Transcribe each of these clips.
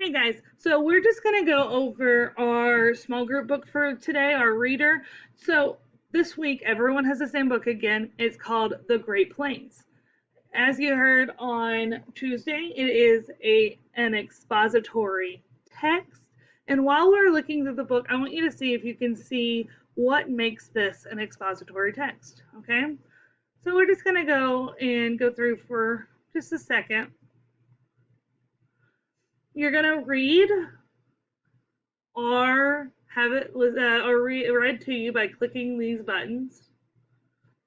Hey guys, so we're just going to go over our small group book for today, our reader. So this week, everyone has the same book again. It's called The Great Plains. As you heard on Tuesday, it is an expository text. And while we're looking through the book, I want you to see if you can see what makes this an expository text. Okay? So we're just going to go through for just a second. You're going to read or have it read to you by clicking these buttons.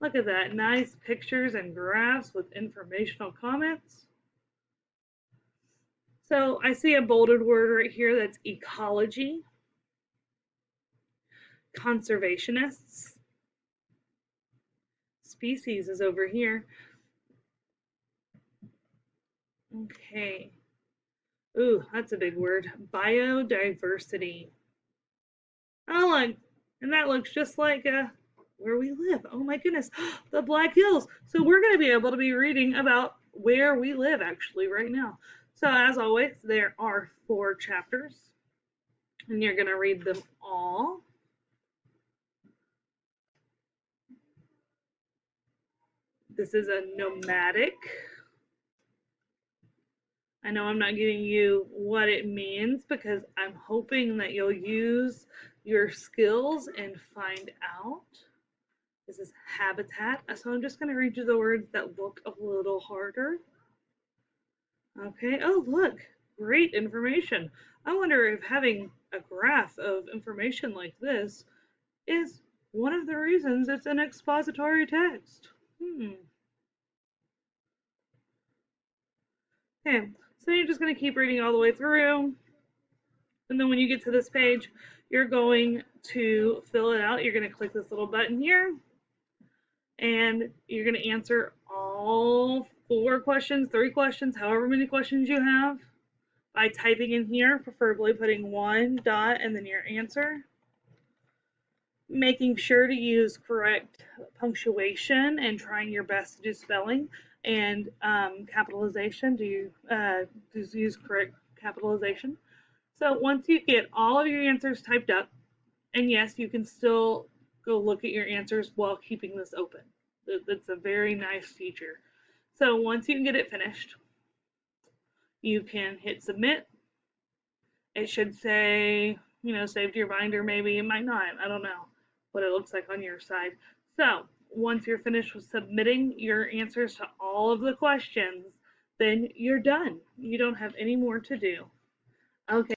Look at that, nice pictures and graphs with informational comments. So I see a bolded word right here that's ecology, conservationists, species is over here. Okay. Ooh, that's a big word. Biodiversity. Oh, look, and that looks just like where we live. Oh my goodness, the Black Hills. So we're going to be able to be reading about where we live actually right now. So as always, there are 4 chapters, and you're going to read them all. This is a nomadic. I know I'm not giving you what it means because I'm hoping that you'll use your skills and find out. This is habitat. So I'm just going to read you the words that look a little harder. Okay. Oh, look. Great information. I wonder if having a graph of information like this is one of the reasons it's an expository text. Okay. So you're just going to keep reading all the way through. And then when you get to this page, you're going to fill it out. You're going to click this little button here. And you're going to answer all 4 questions, 3 questions, however many questions you have by typing in here, preferably putting 1 dot and then your answer. Making sure to use correct punctuation and trying your best to do spelling and capitalization. Use correct capitalization. So once you get all of your answers typed up, and yes, you can still go look at your answers while keeping this open. That's a very nice feature. So once you get it finished, you can hit submit. It should say, save to your binder maybe. It might not. I don't know what it looks like on your side. So once you're finished with submitting your answers to all of the questions, then you're done. You don't have any more to do. Okay.